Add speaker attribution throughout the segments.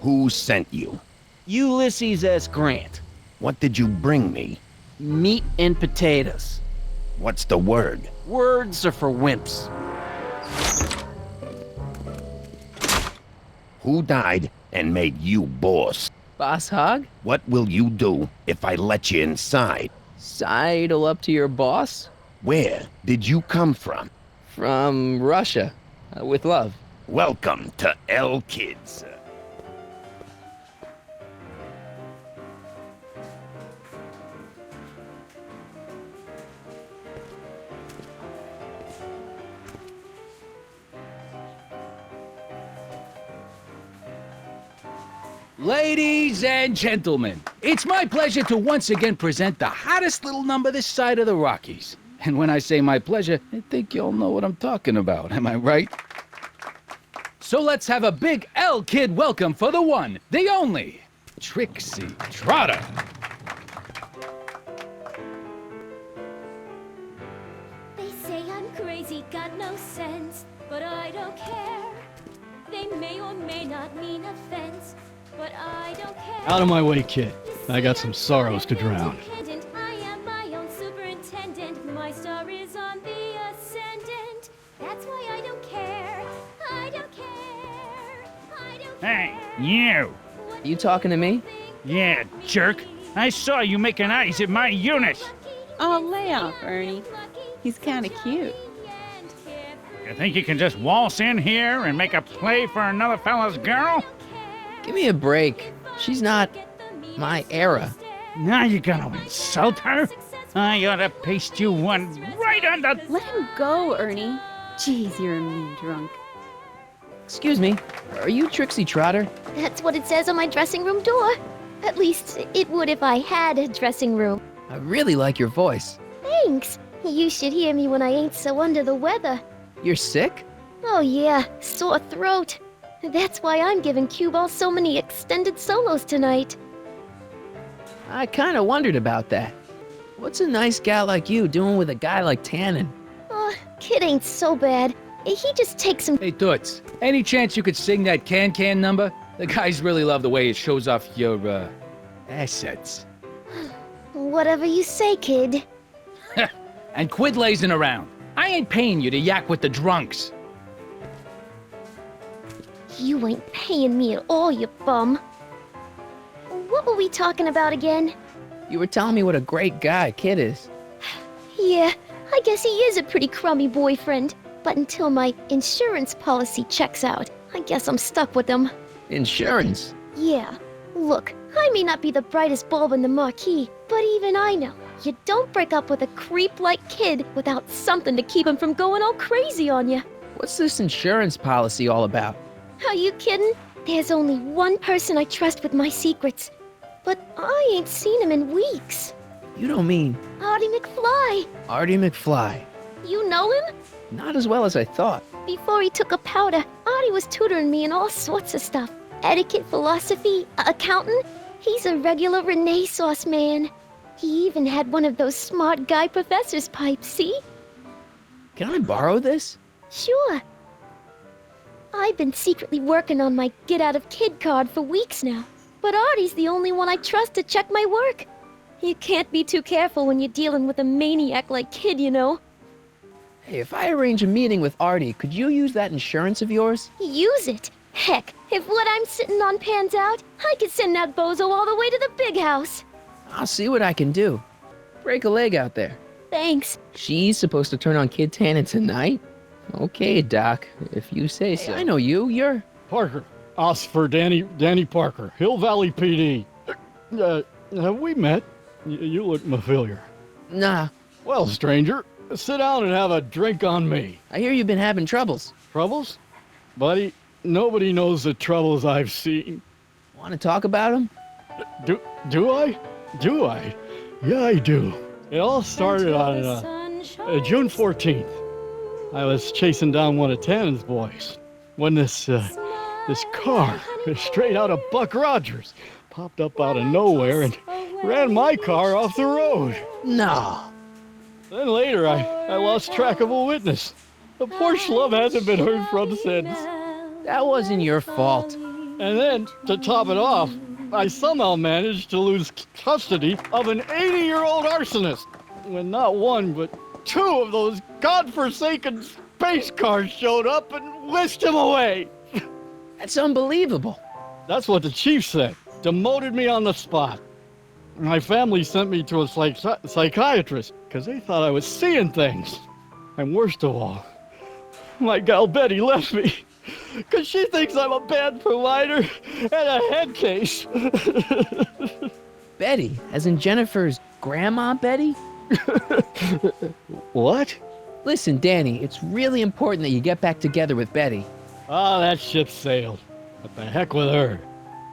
Speaker 1: Who sent you?
Speaker 2: Ulysses S. Grant.
Speaker 1: What did you bring me?
Speaker 2: Meat and potatoes.
Speaker 1: What's the word?
Speaker 2: Words are for wimps.
Speaker 1: Who died and made you boss?
Speaker 2: Boss Hog?
Speaker 1: What will you do if I let you inside?
Speaker 2: Sidle up to your boss?
Speaker 1: Where did you come from?
Speaker 2: From Russia. With love.
Speaker 1: Welcome to L Kids.
Speaker 3: Ladies and gentlemen, it's my pleasure to once again present the hottest little number this side of the Rockies. And when I say my pleasure, I think you'll know what I'm talking about, am I right? So let's have a big L-Kid welcome for the one, the only, Trixie Trotter.
Speaker 4: They say I'm crazy, got no sense, but I don't care. They may or may not mean offense, but I don't care.
Speaker 5: Out of my way, kid. I got some sorrows to drown.
Speaker 4: I am my own superintendent. My star is on the ascendant. That's why I don't care. I don't care. I don't
Speaker 6: Hey,
Speaker 4: care.
Speaker 6: you!
Speaker 2: You talking to me?
Speaker 6: Yeah, jerk. I saw you making eyes at my unit.
Speaker 7: Oh, lay off, Ernie. He's kinda cute.
Speaker 6: You think you can just waltz in here and make a play for another fella's girl?
Speaker 2: Give me a break. She's not my era.
Speaker 6: Now you're gonna insult her? I ought to paste you one right on the...
Speaker 7: Let him go, Ernie. Jeez, you're a mean drunk.
Speaker 2: Excuse me, are you Trixie Trotter?
Speaker 4: That's what it says on my dressing room door. At least it would if I had a dressing room.
Speaker 2: I really like your voice.
Speaker 4: Thanks. You should hear me when I ain't so under the weather.
Speaker 2: You're sick?
Speaker 4: Oh yeah, sore throat. That's why I'm giving cue ball so many extended solos tonight.
Speaker 2: I kinda wondered about that. What's a nice gal like you doing with a guy like Tannen?
Speaker 4: Oh, kid ain't so bad. He just takes some.
Speaker 3: Hey, Toots, any chance you could sing that can number? The guys really love the way it shows off your, assets.
Speaker 4: Whatever you say, kid.
Speaker 3: And quit lazing around. I ain't paying you to yak with the drunks.
Speaker 4: You ain't paying me at all, you bum. What were we talking about again?
Speaker 2: You were telling me what a great guy Kid is.
Speaker 4: Yeah, I guess he is a pretty crummy boyfriend. But until my insurance policy checks out, I guess I'm stuck with him.
Speaker 2: Insurance?
Speaker 4: Yeah. Look, I may not be the brightest bulb in the marquee, but even I know you don't break up with a creep like Kid without something to keep him from going all crazy on you.
Speaker 2: What's this insurance policy all about?
Speaker 4: Are you kidding? There's only one person I trust with my secrets. But I ain't seen him in weeks.
Speaker 2: You don't mean
Speaker 4: Artie McFly.
Speaker 2: Artie McFly?
Speaker 4: You know him?
Speaker 2: Not as well as I thought.
Speaker 4: Before he took a powder, Artie was tutoring me in all sorts of stuff. Etiquette, philosophy, accounting. He's a regular Renaissance man. He even had one of those smart guy professor's pipes, see?
Speaker 2: Can I borrow this?
Speaker 4: Sure. I've been secretly working on my get out of kid card for weeks now. But Artie's the only one I trust to check my work. You can't be too careful when you're dealing with a maniac like Kid, you know.
Speaker 2: Hey, if I arrange a meeting with Artie, could you use that insurance of yours?
Speaker 4: Use it. Heck, if what I'm sitting on pans out, I could send that bozo all the way to the big house.
Speaker 2: I'll see what I can do. Break a leg out there.
Speaker 4: Thanks.
Speaker 2: She's supposed to turn on Kid Tannen tonight? Okay, Doc, if you say so. Hey, I know you, you're...
Speaker 5: Parker. Oscar Danny Parker, Hill Valley PD. Have we met? You look familiar.
Speaker 2: Nah.
Speaker 5: Well, stranger, sit down and have a drink on me.
Speaker 2: I hear you've been having troubles.
Speaker 5: Troubles? Buddy, nobody knows the troubles I've seen.
Speaker 2: Want to talk about them?
Speaker 5: Do I? Do I? Yeah, I do. It all started on June 14th. I was chasing down one of Tannen's boys when this car, straight out of Buck Rogers, popped up out of nowhere and ran my car off the road.
Speaker 2: No.
Speaker 5: Then later, I lost track of a witness. The poor schlub hasn't been heard from since.
Speaker 2: That wasn't your fault.
Speaker 5: And then, to top it off, I somehow managed to lose custody of an 80-year-old arsonist. When not one, but two of those godforsaken space cars showed up and whisked him away.
Speaker 2: That's unbelievable.
Speaker 5: That's what the chief said. Demoted me on the spot. My family sent me to a psychiatrist because they thought I was seeing things. And worst of all, my gal Betty left me because she thinks I'm a bad provider and a head case.
Speaker 2: Betty, as in Jennifer's grandma Betty?
Speaker 5: What?
Speaker 2: Listen, Danny, it's really important that you get back together with Betty.
Speaker 5: Ah, that ship sailed. What the heck with her?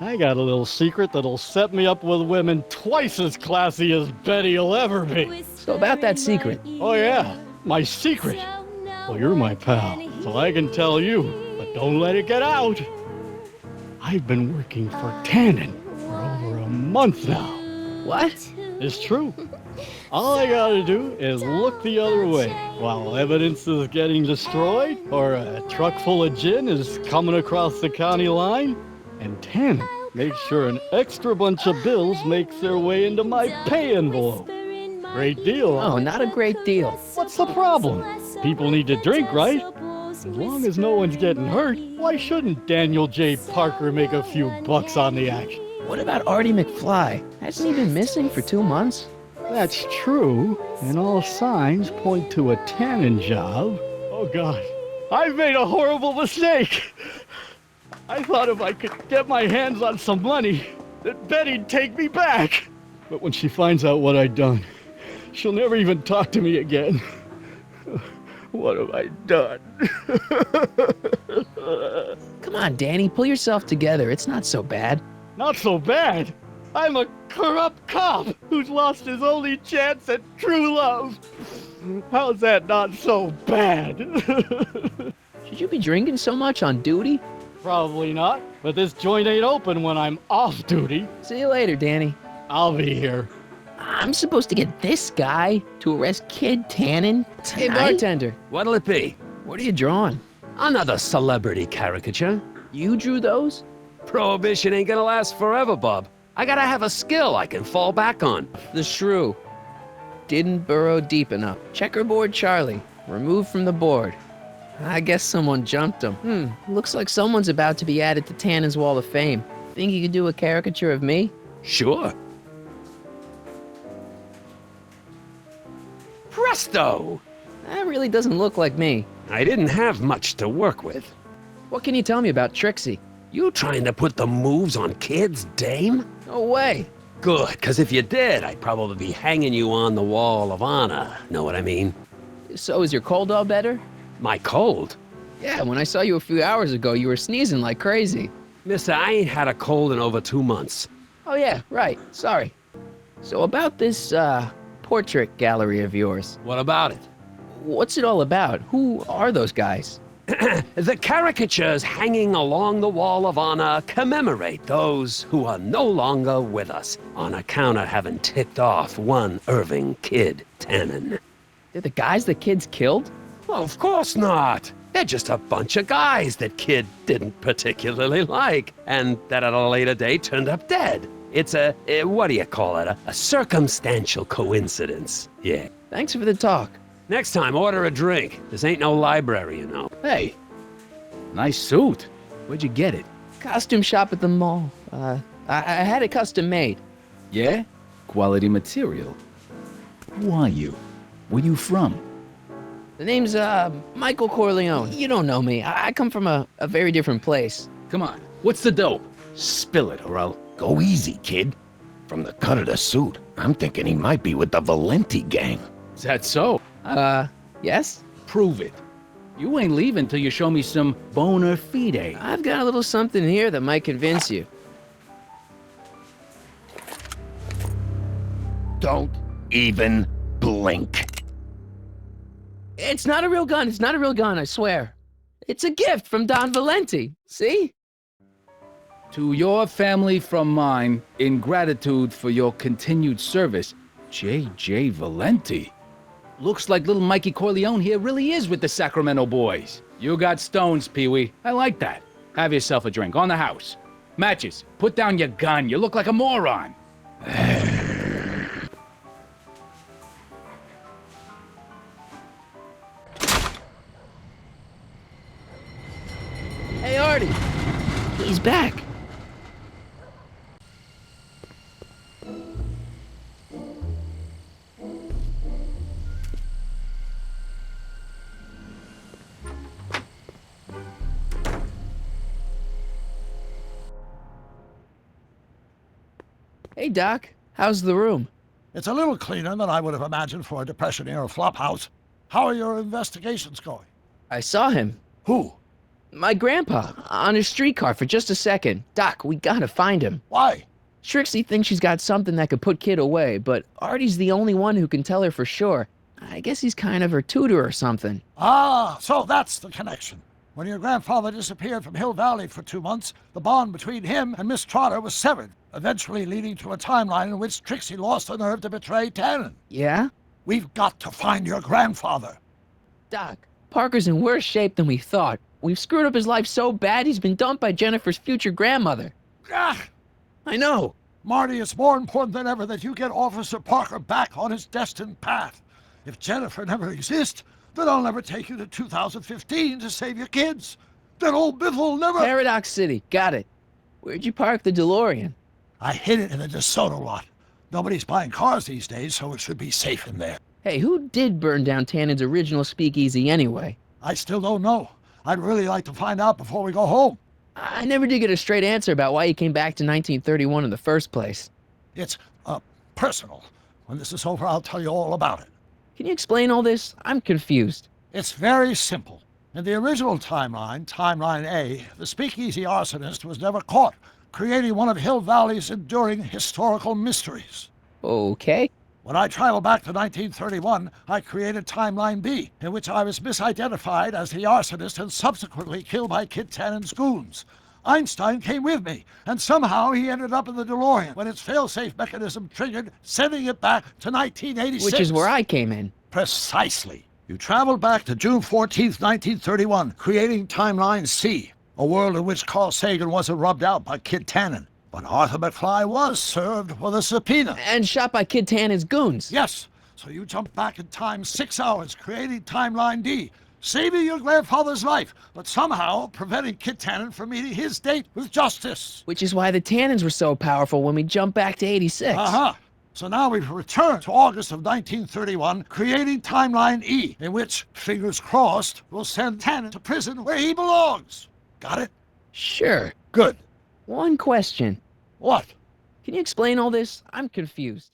Speaker 5: I got a little secret that'll set me up with women twice as classy as Betty'll ever be.
Speaker 2: So about that secret.
Speaker 5: Oh yeah, my secret. Well, you're my pal, so I can tell you, but don't let it get out. I've been working for Tannen for over a month now.
Speaker 2: What?
Speaker 5: It's true. All I gotta do is look the other way while evidence is getting destroyed or a truck full of gin is coming across the county line, and Tannen makes sure an extra bunch of bills makes their way into my pay envelope. Great deal.
Speaker 2: Oh, not a great deal.
Speaker 5: What's the problem? People need to drink, right? As long as no one's getting hurt, why shouldn't Daniel J. Parker make a few bucks on the action?
Speaker 2: What about Artie McFly? Hasn't he been missing for 2 months?
Speaker 5: That's true, and all signs point to a Tannen job. Oh God, I've made a horrible mistake. I thought if I could get my hands on some money, that Betty'd take me back. But when she finds out what I'd done, she'll never even talk to me again. What have I done?
Speaker 2: Come on, Danny, pull yourself together. It's not so bad.
Speaker 5: Not so bad. I'm a corrupt cop who's lost his only chance at true love. How's that not so bad?
Speaker 2: Should you be drinking so much on duty?
Speaker 5: Probably not, but this joint ain't open when I'm off duty.
Speaker 2: See you later, Danny.
Speaker 5: I'll be here.
Speaker 2: I'm supposed to get this guy to arrest Kid Tannen tonight?
Speaker 8: Hey, bartender, what'll it be?
Speaker 2: What are you drawing?
Speaker 8: Another celebrity caricature?
Speaker 2: You drew those?
Speaker 8: Prohibition ain't gonna last forever, Bob. I gotta have a skill I can fall back on.
Speaker 2: The shrew. Didn't burrow deep enough. Checkerboard Charlie. Removed from the board. I guess someone jumped him. Looks like someone's about to be added to Tannen's Wall of Fame. Think you could do a caricature of me?
Speaker 8: Sure. Presto!
Speaker 2: That really doesn't look like me.
Speaker 8: I didn't have much to work with.
Speaker 2: What can you tell me about Trixie?
Speaker 8: You trying to put the moves on kids, dame?
Speaker 2: No way.
Speaker 8: Good, because if you did, I'd probably be hanging you on the Wall of Honor. Know what I mean?
Speaker 2: So is your cold all better?
Speaker 8: My cold?
Speaker 2: Yeah, when I saw you a few hours ago, you were sneezing like crazy.
Speaker 8: Mister, I ain't had a cold in over 2 months.
Speaker 2: Oh yeah, right. Sorry. So about this, portrait gallery of yours.
Speaker 8: What about it?
Speaker 2: What's it all about? Who are those guys?
Speaker 8: The caricatures hanging along the Wall of Honor commemorate those who are no longer with us on account of having ticked off one Irving Kid Tannen.
Speaker 2: They're the guys the kids killed?
Speaker 8: Well, of course not. They're just a bunch of guys that Kid didn't particularly like, and that at a later date turned up dead. It's what do you call it? A circumstantial coincidence. Yeah.
Speaker 2: Thanks for the talk.
Speaker 8: Next time, order a drink. This ain't no library, you know.
Speaker 3: Hey, nice suit. Where'd you get it?
Speaker 2: Costume shop at the mall. I had it custom made.
Speaker 3: Yeah? Quality material. Who are you? Where you from?
Speaker 2: The name's, Michael Corleone. You don't know me. I come from a very different place.
Speaker 3: Come on, what's the dope? Spill it, or I'll...
Speaker 1: Go easy, kid. From the cut of the suit, I'm thinking he might be with the Valenti gang.
Speaker 3: Is that so?
Speaker 2: Yes?
Speaker 3: Prove it. You ain't leaving till you show me some bona fide.
Speaker 2: I've got a little something here that might convince you.
Speaker 1: Don't even blink.
Speaker 2: It's not a real gun. It's not a real gun, I swear. It's a gift from Don Valenti. See?
Speaker 3: To your family from mine, in gratitude for your continued service, J.J. Valenti. Looks like little Mikey Corleone here really is with the Sacramento boys. You got stones, Pee-wee. I like that. Have yourself a drink on the house. Matches, put down your gun. You look like a moron.
Speaker 2: Hey, Artie. He's back. Hey, Doc. How's the room?
Speaker 9: It's a little cleaner than I would have imagined for a Depression-era flophouse. How are your investigations going?
Speaker 2: I saw him.
Speaker 9: Who?
Speaker 2: My grandpa, on his streetcar for just a second. Doc, we gotta find him.
Speaker 9: Why?
Speaker 2: Trixie thinks she's got something that could put Kid away, but Artie's the only one who can tell her for sure. I guess he's kind of her tutor or something.
Speaker 9: Ah, so that's the connection. When your grandfather disappeared from Hill Valley for 2 months, the bond between him and Miss Trotter was severed, eventually leading to a timeline in which Trixie lost the nerve to betray Tannen.
Speaker 2: Yeah?
Speaker 9: We've got to find your grandfather.
Speaker 2: Doc, Parker's in worse shape than we thought. We've screwed up his life so bad he's been dumped by Jennifer's future grandmother.
Speaker 9: Ah,
Speaker 2: I know.
Speaker 9: Marty, it's more important than ever that you get Officer Parker back on his destined path. If Jennifer never exists, then I'll never take you to 2015 to save your kids. Then old Biff will never...
Speaker 2: Paradox City, got it. Where'd you park the DeLorean?
Speaker 9: I hid it in the DeSoto lot. Nobody's buying cars these days, so it should be safe in there.
Speaker 2: Hey, who did burn down Tannen's original speakeasy anyway?
Speaker 9: I still don't know. I'd really like to find out before we go home.
Speaker 2: I never did get a straight answer about why he came back to 1931 in the first place.
Speaker 9: It's, personal. When this is over, I'll tell you all about it.
Speaker 2: Can you explain all this? I'm confused.
Speaker 9: It's very simple. In the original timeline, Timeline A, the speakeasy arsonist was never caught, creating one of Hill Valley's enduring historical mysteries.
Speaker 2: Okay.
Speaker 9: When I traveled back to 1931, I created Timeline B, in which I was misidentified as the arsonist and subsequently killed by Kid Tannen's goons. Einstein came with me, and somehow he ended up in the DeLorean when its failsafe mechanism triggered, sending it back to 1986.
Speaker 2: Which is where I came in.
Speaker 9: Precisely. You traveled back to June 14th, 1931, creating Timeline C, a world in which Carl Sagan wasn't rubbed out by Kid Tannen. But Arthur McFly was served with a subpoena.
Speaker 2: And shot by Kid Tannen's goons.
Speaker 9: Yes, so you jumped back in time 6 hours, creating Timeline D, saving your grandfather's life, but somehow preventing Kid Tannen from meeting his date with justice.
Speaker 2: Which is why the Tannens were so powerful when we jumped back to 86.
Speaker 9: Uh-huh. So now we've returned to August of 1931, creating Timeline E, in which, fingers crossed, we'll send Tannen to prison where he belongs. Got it?
Speaker 2: Sure.
Speaker 9: Good.
Speaker 2: One question.
Speaker 9: What?
Speaker 2: Can you explain all this? I'm confused.